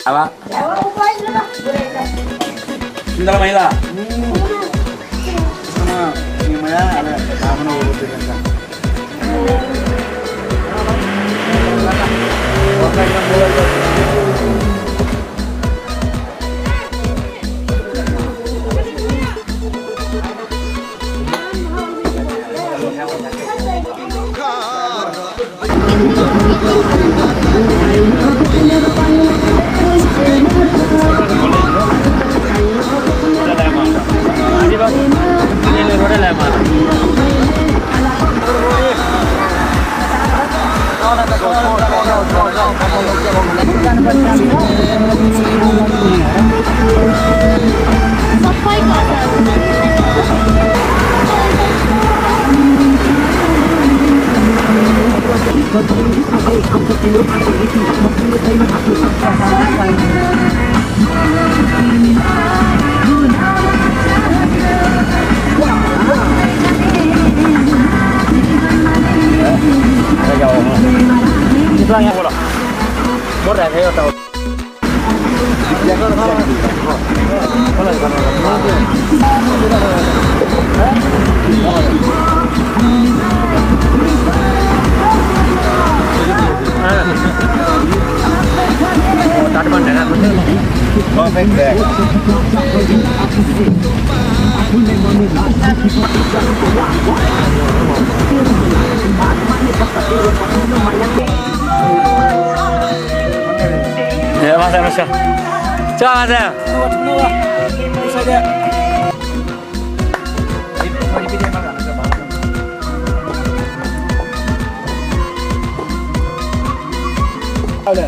apa? Bentar Maila. Sama ini Maya ada kamu nunggu di sana. Chitlang yang bola. Bola kayak tahu. Perfect bag. Ya Mas Mas. Coba Mas. Bisa aja. Ada.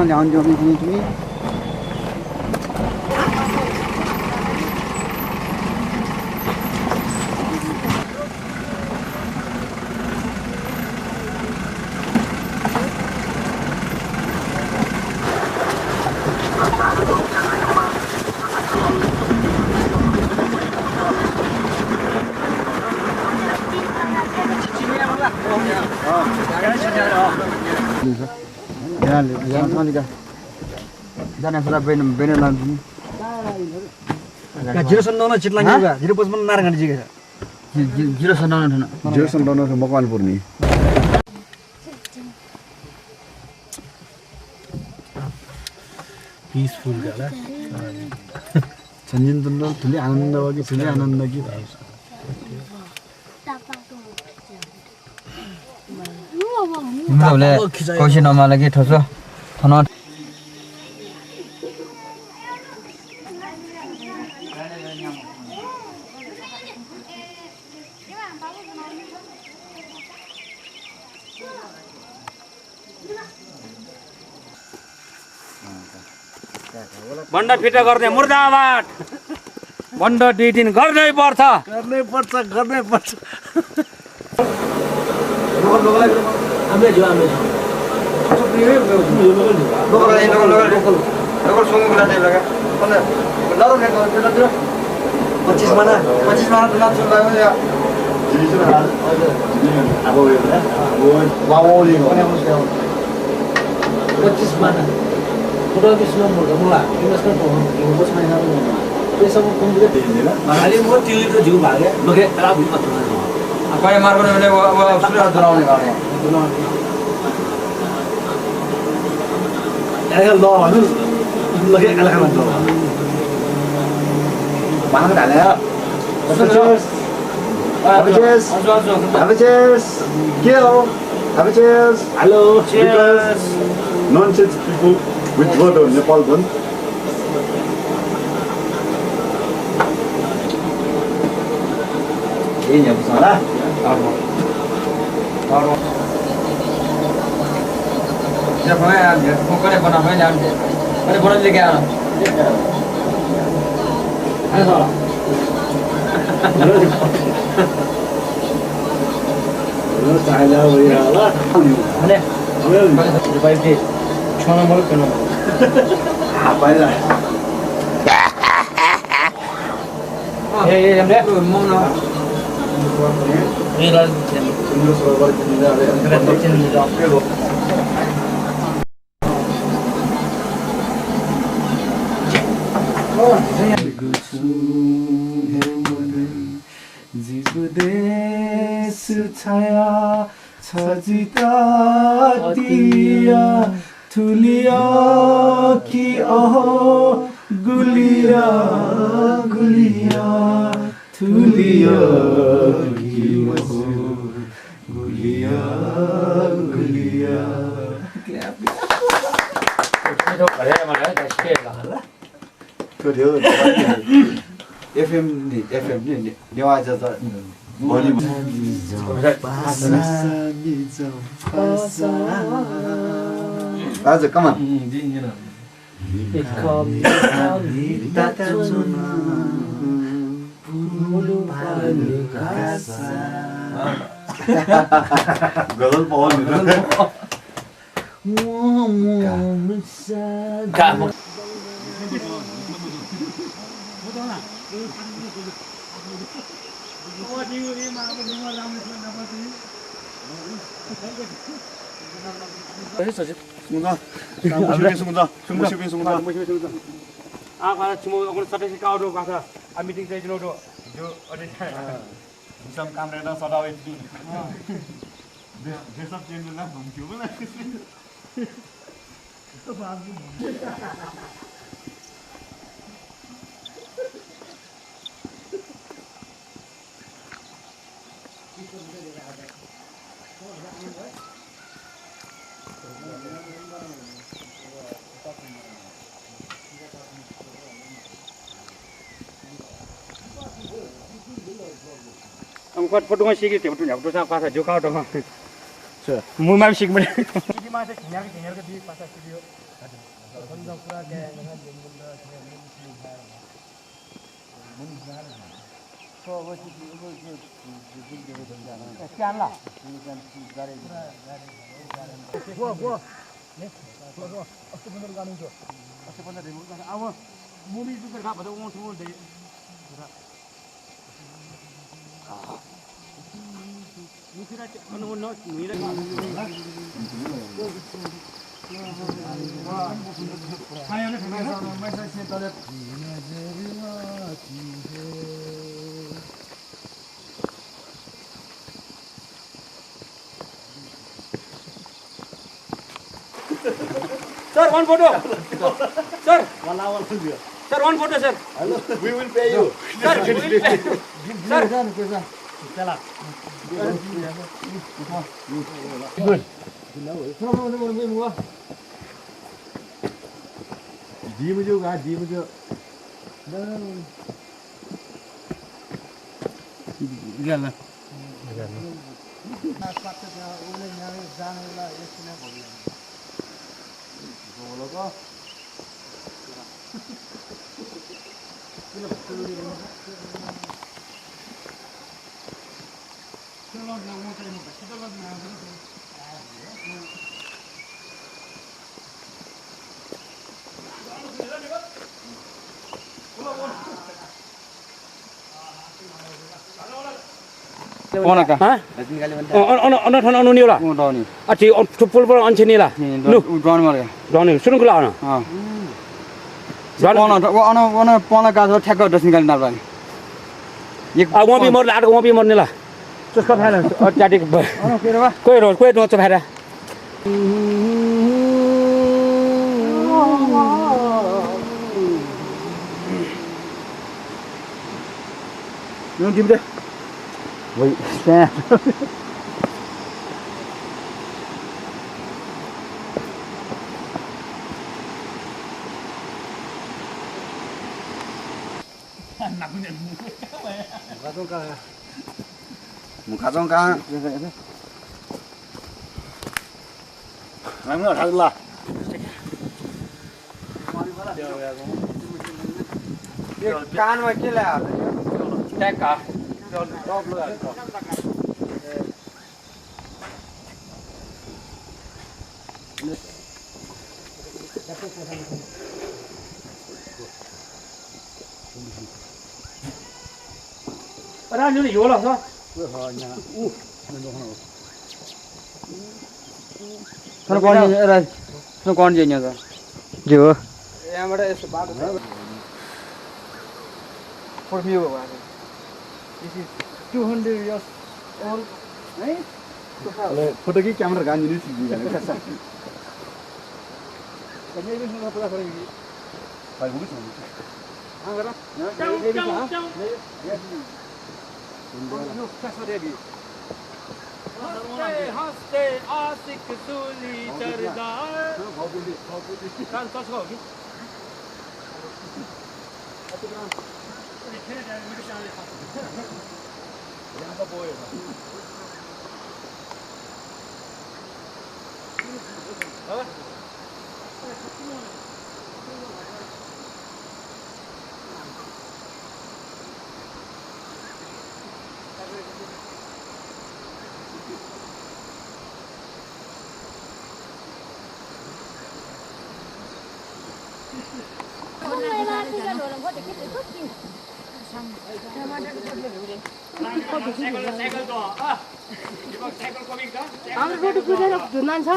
Jangan jauh ini. Jangan sama juga. Jangan sudah benar nanti. Jiro sendona Chitlang juga. Jiro pos menar nggak juga. Jiro sendona mana? Jiro sendona ke Mokalpur nih. Peaceful gala. Sanjin tuh tuli ananda lagi, tuli ananda lagi. Boleh kau nama lagi terus thana बन्ड फिटा गर्ने मुर्दाबाद bond डिटिन गर्नै पर्छ आमे जो Apa yang marah mana sudah donaun ni kalau. Ada Allah tu lagi ala kan Allah. Mana dah lah. Cheers. Have a cheers. Have a cheers. Kill. Have a cheers. Hello. Cheers. Non-church people with word on Nepal one. Ini yang besar. जब हमें cooker बना हमें जानते अरे बड़ा लेके आना ऐसा Lo saya boleh lah. अरे बाइक दे छोना मत करो Apa lah? ये हमने मोनो ये लाल Semua soal kita ada. kita चिन्ह जाओ जिबुदेश छाया छजिता दिया थुलिया की अहो गुलिया गुलिया थुलिया की अहो Gulia Gulia itu ada mana ada sekali 그래요. FM ni 내와 자서 머리 맞아 까만 그걸 보는 kamu Sungguh, sungguh. Kalau cuma orang satu si kau tu kata, meeting saya jenuh tu, jo ada. Some camera sort of it. This sub change ना हम क्यों बोला Ang kuat foto ngan sikit betul ya, betul sama pasal jo kau tu. Sure. Mu mai sik mana? Ini masa kinyar ke di pasal studio. Ada pura ke dengan jembunda so what sekian lah. Gua. Aku benar kan itu. Aku benar deh. Awak movie tu kerja pada orang semua deh. Mungkin aja mana mungkin Sir, one photo. Sir, sir, one photo, sir. Hello, we will pay you. Sir, we will pay you. Sir, चला Diem juga, diem juga. Jalan. Mana kah? Hah? Ono thon ono ni lah. Tahu ni. Aci full pun once ni lah. Lu, drone mana? Drone ni, suruh keluar na. Ono pona kah tu thek kau dressing kali nak bang. Wong pi mor lah, wong pi mor ni lah. Terus kau mana? Oh jadi ke. Oh kira apa? Kue dua tu ada. Yung tim deh. Wait, stand. 가정 가. Làm thật là. Can mà kia là. Check cả. Rồi top luôn. Ở đây như này vô là sao? Nó con gì ở đây? Nó con gì nhỉ? Dừa. Em ở đây sẽ bắt được. For view about it. This is 200 years old. Right? Photo Ki camera गान दिनु छी गाने कसा Kami ini sudah pernah kali ini. भाइ बुझ्नु छ Anggar. हंसते आशिक सूली चरदार कान कस हो कि यहाँ का बोय हाम्रो रोटी कुदेर धुन छ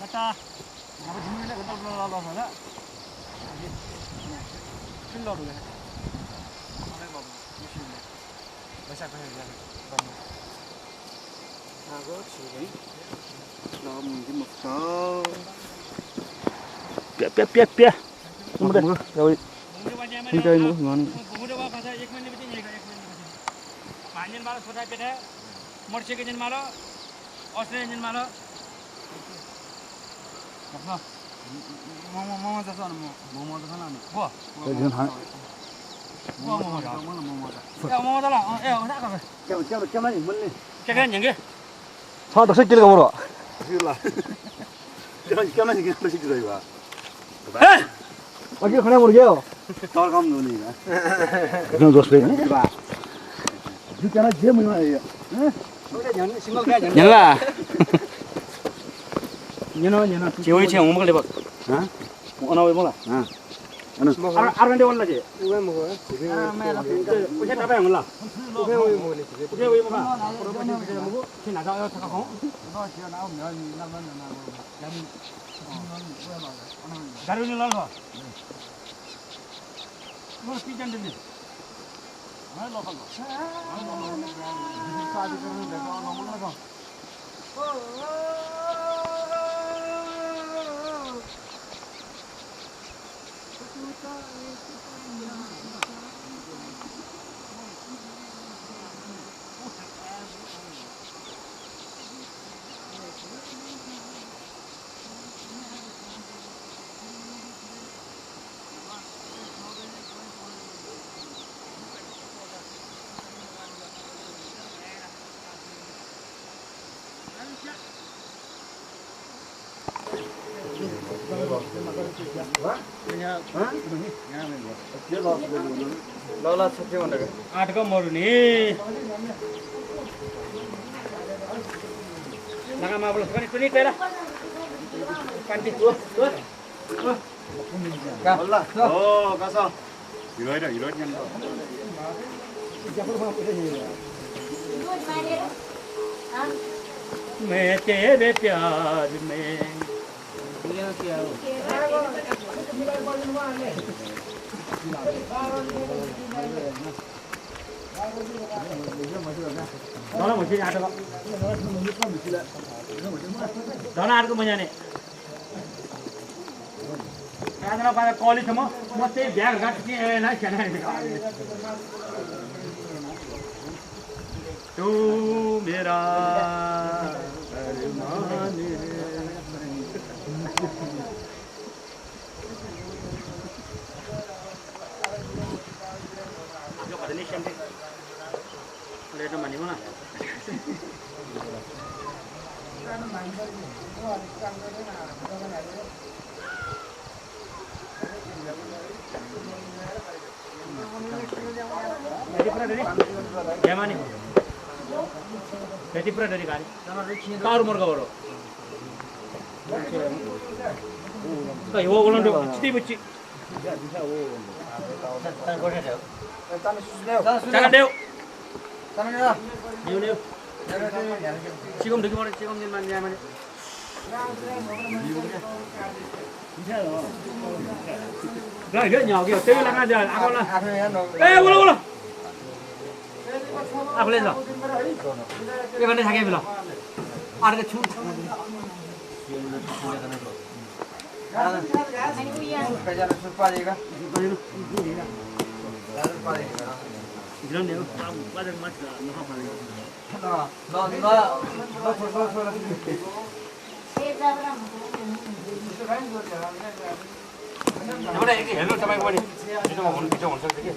Mata, apa jenis ni kita belum lalu sana. Sini lalu deh. Mana babu? Mesti ni. Besar kan dia. Aku sini. Lalu mungkin maksa. Pia. Kemudian, kau ini kau ini mana? Kemudian apa kata? Ek minit begini, ek minit begini. Panjang malu sudah peda. Morsi kejen malu. Australia kejen malu. Apa? Mama tu sana, mama tu sana ni. Wah. Jangan hang. Wah, mama dah. Ya, mama dah lah. Mana kau? Kau ni mana ni? Cakap yang ke? Sao được kilo kamu rồi? Sila. Kau ni kita sih kita juga. Lagi kena murgi oh. Tahu kamu ni kan? Jangan dos lagi. Juga nak dia mana ya? Jangan lah. Nhớ nó Chiều đi chiều không có lấy bạc. Hả? Nó nói bông là. 아르는데 올라지. 왜 먹어요? 우세 답해 안 올라. 왜 먹을래? 우세 왜 먹어? 그러면 이제 먹고 신 나가요. 타고. 가르는 날로. 뭐 피잔데. 말 넣어 봐. 사지 그러는 데가 너무 나가. Lola छुट्टी भनेको 8 को मरु नि लगा माबल पनि पनि तेरा पानी 올라. 가서. 이러이러 그냥. मैं तेरे प्यार में Đó một chiếc áo đó. Đó là áo của mình này. Cái đó phải college mà, một cái bag gắt cái này cái này. Tu mera arman Yo pada ni siapa? Ada mana mana? Dari pernah dari? Zaman ni. Dari pernah dari kali. Kau umur kau baru. Kau ibu orang tu, citi buci. Jangan deu. Deu. Cium degi mana? Cium ni mana mana? Rồi rất nhỏ kiểu tê là giờ ăn con này. Ê bolo bolo. À lên rồi. Cái vấn đề thằng em rồi. À cái chú. cái giờ nó xuất phát gì cả Bilang dia, pada masa nak apa lagi? nó phun Apa dah ini? Hello, sampai kau ni. Itu mau kita mau sakit.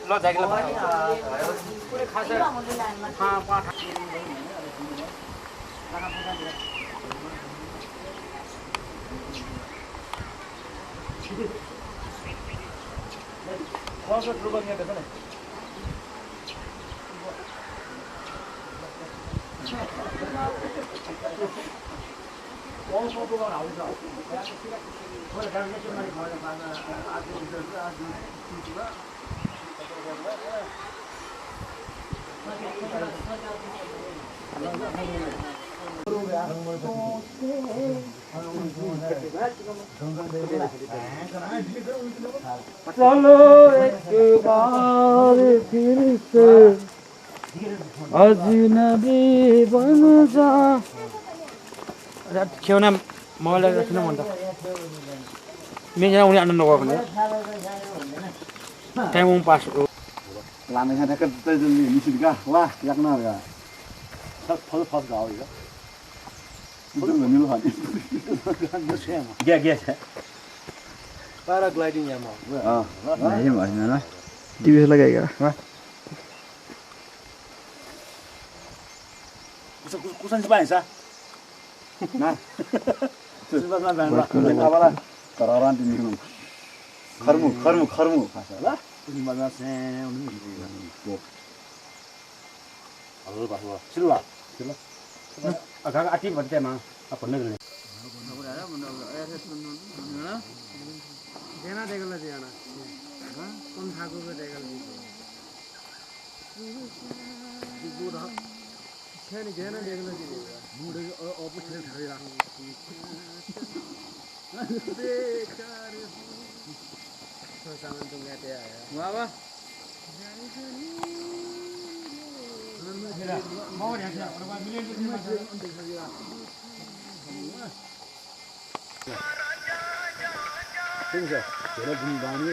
Lo jaga lah. Kulekhani. हाँ पाठ कौन सा troop है देखो ना कौन सा troop है out जाओ वो लगा के तुम्हारी घर में आज इधर चलो एक बार फिर से अजनबी बन्छ खेउना मलाई किन भन्छ मेजना उनी आनन्द गएको भने टाइम पास लाने खाने का तो जो मिसिर का ला याक ना का सब फल फल गाओ इधर इधर मिल हाथी गया गया प्याराग्लाइडिङ यामा नहीं मार ना टीवी लगाएगा कुसन से बाइसा ना कुसन से बाइसा ना वाला करारान दी नहीं खरमु खरमु खरमु फासा ला कुसन बाइसा से उन्हें तो अलग बात हुआ चिल्ला चिल्ला agak aktif berarti emang apa nih देना देगल देना कौन ठाकुर को देगल दूर छेनी देना देगल दूर ऑपोजिट खरीदा बेकार तो सामान तुम कहते आया वाह वाह mau ya sih orang milih itu ठीक है तेरा दिन बानी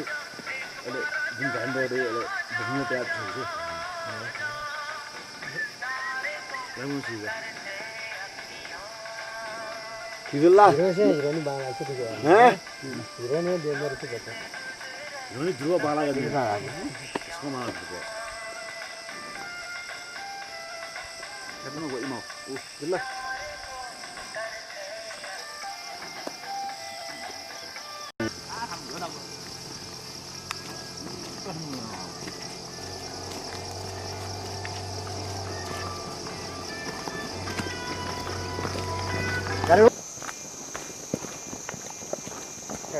अरे दिन गांडो रे अरे दुनिया पे आप छो लमु सीगा किगला हिरोनी बाला छ ठीक है हैं हिरोनी डेमर छ बता हिरोनी ध्रुव बाला का दिन इसको मार दो हेप्नु गो इमो ओ दिल्ला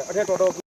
ada toto